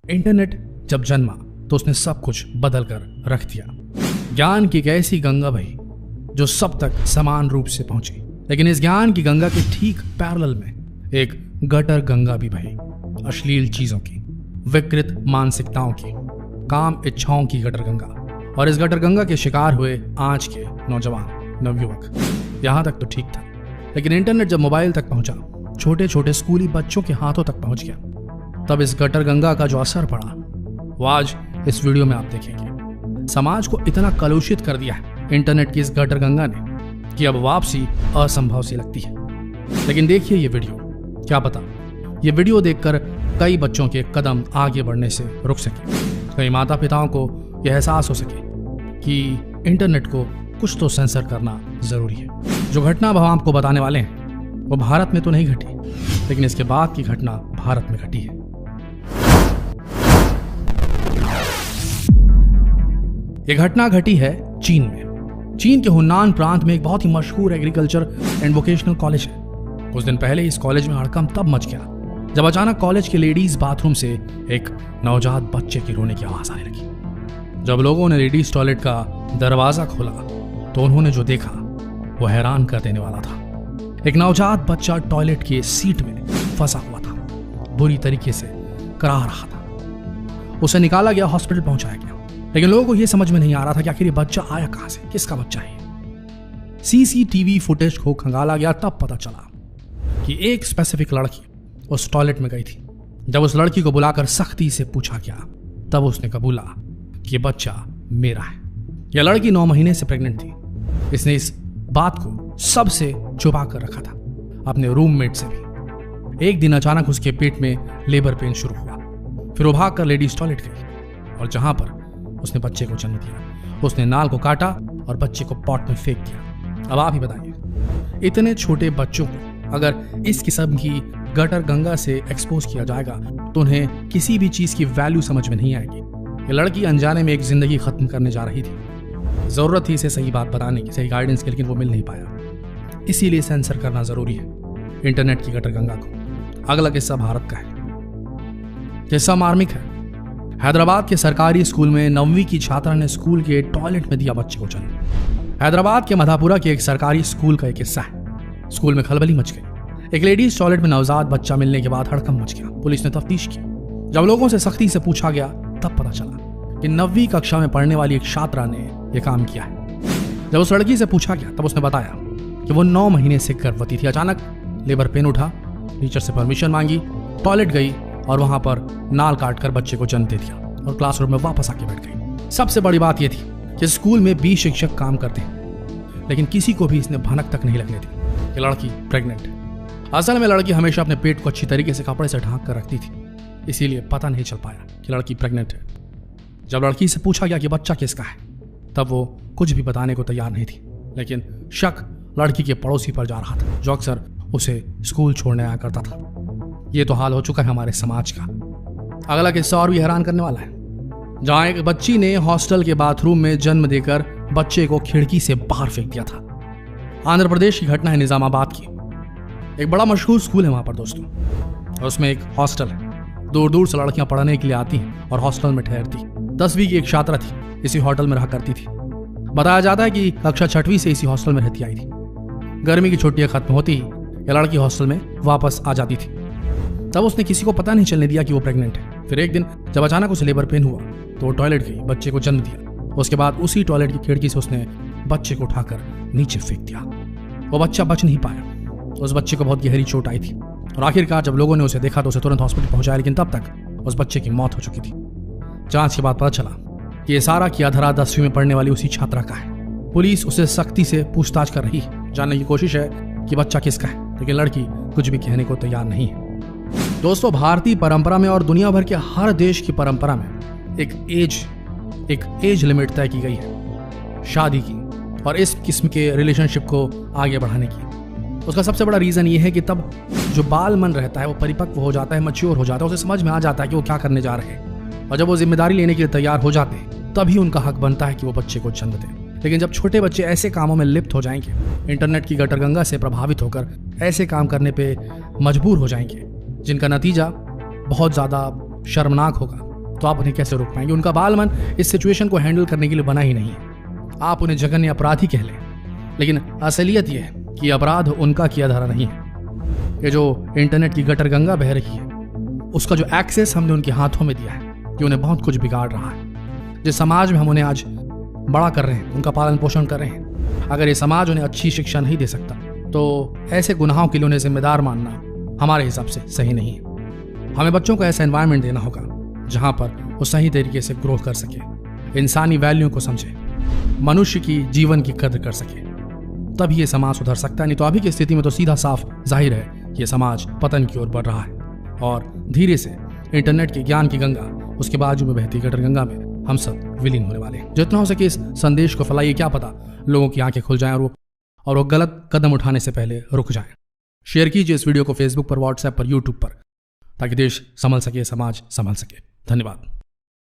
Internet जब जन्मा तो उसने सब कुछ बदल कर रख दिया। ज्ञान की एक ऐसी गंगा बही जो सब तक समान रूप से पहुंची, लेकिन इस ज्ञान की गंगा के ठीक पैरेलल में एक गटर गंगा भी बही, अश्लील चीजों की, विकृत मानसिकताओं की, काम इच्छाओं की गटर गंगा। और इस गटर गंगा के शिकार हुए आज के नौजवान नवयुवक। यहां तक तो ठीक था, लेकिन इंटरनेट जब मोबाइल तक पहुंचा, छोटे छोटे स्कूली बच्चों के हाथों तक पहुंच गया, तब इस गटर गंगा का जो असर पड़ा वो आज इस वीडियो में आप देखेंगे। समाज को इतना कलुषित कर दिया है इंटरनेट की इस गटर गंगा ने कि अब वापसी असंभव सी लगती है। लेकिन देखिए ये वीडियो, क्या पता ये वीडियो देखकर कई बच्चों के कदम आगे बढ़ने से रुक सके, कई माता पिताओं को यह एहसास हो सके कि इंटरनेट को कुछ तो सेंसर करना जरूरी है। जो घटना अब हम आपको बताने वाले हैं वो भारत में तो नहीं घटी, लेकिन इसके बाद की घटना भारत में घटी है। यह घटना घटी है चीन में। चीन के हुन्नान प्रांत में एक बहुत ही मशहूर एग्रीकल्चर एंड वोकेशनल कॉलेज है। कुछ दिन पहले इस कॉलेज में हड़कंप तब मच गया जब अचानक कॉलेज के लेडीज बाथरूम से एक नवजात बच्चे की रोने की आवाज आने लगी। जब लोगों ने लेडीज टॉयलेट का दरवाजा खोला तो उन्होंने जो देखा वो हैरान कर देने वाला था। एक नवजात बच्चा टॉयलेट की सीट में फंसा हुआ था, बुरी तरीके से कराह रहा था। उसे निकाला गया, हॉस्पिटल पहुंचाया गया, लेकिन लोगों को यह समझ में नहीं आ रहा था कि आखिर ये बच्चा आया कहां से, किसका बच्चा है। सीसीटीवी फुटेज को खंगाला गया, तब पता चला कि एक स्पेसिफिक लड़की उस टॉयलेट में गई थी। जब उस लड़की को बुलाकर सख्ती से पूछा गया तब उसने कबूला कि ये बच्चा मेरा है। यह लड़की 9 महीने से प्रेग्नेंट थी। इसने इस बात को सबसे छुपा कर रखा था, अपने रूममेट से भी। एक दिन अचानक उसके पेट में लेबर पेन शुरू हुआ। फिर वो भाग कर लेडीज टॉयलेट गई और जहां पर उसने बच्चे को जन्म दिया, उसने नाल को काटा और बच्चे को पॉट में फेंक दिया। अब आप ही बताइए, इतने छोटे बच्चों को अगर इस किस्म की गटर गंगा से एक्सपोज किया जाएगा तो उन्हें किसी भी चीज की वैल्यू समझ में नहीं आएगी। ये लड़की अनजाने में एक जिंदगी खत्म करने जा रही थी। जरूरत थी इसे सही बात बताने की, सही गाइडेंस की, लेकिन वो मिल नहीं पाया। इसीलिए सेंसर करना जरूरी है इंटरनेट की गटर गंगा को। अगला किस्सा भारत का है। किस्सा मार्मिक है। हैदराबाद के सरकारी स्कूल में 9वीं की छात्रा ने स्कूल के टॉयलेट में दिया बच्चे को जन्म। हैदराबाद के मधापुरा के एक सरकारी स्कूल का एक किस्सा है। स्कूल में खलबली मच गई। एक लेडीज टॉयलेट में नवजात बच्चा मिलने के बाद हड़कंप मच गया। पुलिस ने तफ्तीश की। जब लोगों से सख्ती से पूछा गया तब पता चला कि 9वीं कक्षा में पढ़ने वाली एक छात्रा ने यह काम किया है। जब उस लड़की से पूछा गया तब उसने बताया कि वो 9 महीने से गर्भवती थी। अचानक लेबर पेन उठा, टीचर से परमिशन मांगी, टॉयलेट गई और वहां पर नाल काटकर बच्चे को जन्म दे दिया और क्लासरूम में वापस आके बैठ गई। सबसे बड़ी बात यह थी कि स्कूल में 20 शिक्षक काम करते हैं, लेकिन किसी को भी इसने भनक तक नहीं लगने दी कि लड़की प्रेग्नेंट है। असल में लड़की हमेशा अपने पेट को अच्छी तरीके से कपड़े से ढांक कर रखती थी, इसीलिए पता नहीं चल पाया कि लड़की प्रेग्नेंट है। जब लड़की से पूछा गया कि बच्चा किसका है तब वो कुछ भी बताने को तैयार नहीं थी, लेकिन शक लड़की के पड़ोसी पर जा रहा था जो अक्सर उसे स्कूल छोड़ने आया करता था। ये तो हाल हो चुका है हमारे समाज का। अगला किस्सा और भी हैरान करने वाला है, जहां एक बच्ची ने हॉस्टल के बाथरूम में जन्म देकर बच्चे को खिड़की से बाहर फेंक दिया था। आंध्र प्रदेश की घटना है, निजामाबाद की। एक बड़ा मशहूर स्कूल है वहां पर दोस्तों, और उसमें एक हॉस्टल है। दूर दूर से लड़कियां पढ़ने के लिए आती हैं और हॉस्टल में ठहरती। 10वीं की एक छात्रा थी, इसी होटल में रहा करती थी। बताया जाता है कि कक्षा 6वीं से इसी हॉस्टल में रहती आई थी। गर्मी की छुट्टियां खत्म होती ही यह लड़की हॉस्टल में वापस आ जाती थी। तब उसने किसी को पता नहीं चलने दिया कि वो प्रेग्नेंट है। फिर एक दिन जब अचानक उसे लेबर पेन हुआ तो वो टॉयलेट गई, बच्चे को जन्म दिया। उसके बाद उसी टॉयलेट की खिड़की से उसने बच्चे को उठाकर नीचे फेंक दिया। वो बच्चा बच नहीं पाया। उस बच्चे को बहुत गहरी चोट आई थी और आखिरकार जब लोगों ने उसे देखा तो उसे तुरंत हॉस्पिटल पहुंचाया, लेकिन तब तक उस बच्चे की मौत हो चुकी थी। जांच के बाद पता चला कि ये सारा किया धरा 10वीं में पढ़ने वाली उसी छात्रा का है। पुलिस उसे सख्ती से पूछताछ कर रही है, जानने की कोशिश है कि बच्चा किसका है, लेकिन लड़की कुछ भी कहने को तैयार नहीं है। दोस्तों, भारतीय परंपरा में और दुनिया भर के हर देश की परंपरा में एक एज लिमिट तय की गई है शादी की और इस किस्म के रिलेशनशिप को आगे बढ़ाने की। उसका सबसे बड़ा रीजन ये है कि तब जो बाल मन रहता है वो परिपक्व हो जाता है, मैच्योर हो जाता है, उसे समझ में आ जाता है कि वो क्या करने जा रहे हैं, और जब वो जिम्मेदारी लेने के लिए तैयार हो जाते हैं तभी उनका हक बनता है कि वो बच्चे को जन्म दें। लेकिन जब छोटे बच्चे ऐसे कामों में लिप्त हो जाएंगे, इंटरनेट की गटर गंगा से प्रभावित होकर ऐसे काम करने पे मजबूर हो जाएंगे जिनका नतीजा बहुत ज़्यादा शर्मनाक होगा, तो आप उन्हें कैसे रोक पाएंगे? उनका बाल मन इस सिचुएशन को हैंडल करने के लिए बना ही नहीं है। आप उन्हें जघन्य अपराधी कह लें, लेकिन असलियत यह है कि अपराध उनका किया धरा नहीं है। ये जो इंटरनेट की गटर गंगा बह रही है, उसका जो एक्सेस हमने उनके हाथों में दिया है, ये उन्हें बहुत कुछ बिगाड़ रहा है। जिस समाज में हम उन्हें आज बड़ा कर रहे हैं, उनका पालन पोषण कर रहे हैं, अगर ये समाज उन्हें अच्छी शिक्षा नहीं दे सकता तो ऐसे गुनाहों के लिए उन्हें जिम्मेदार मानना हमारे हिसाब से सही नहीं है। हमें बच्चों को ऐसा एनवायरनमेंट देना होगा जहां पर वो सही तरीके से ग्रो कर सके, इंसानी वैल्यू को समझे, मनुष्य की जीवन की कद्र कर सके, तभी ये समाज सुधर सकता है। नहीं तो अभी की स्थिति में तो सीधा साफ जाहिर है कि ये समाज पतन की ओर बढ़ रहा है और धीरे से इंटरनेट के ज्ञान की गंगा, उसके बाजू में बहती गटर गंगा में हम सब विलीन होने वाले हैं। जितना हो सके इस संदेश को फैलाइए, क्या पता लोगों की आंखें खुल जाएं और वो गलत कदम उठाने से पहले रुक जाएं। शेयर कीजिए इस वीडियो को फेसबुक पर, व्हाट्सएप पर, यूट्यूब पर, ताकि देश संभल सके, समाज संभल सके। धन्यवाद।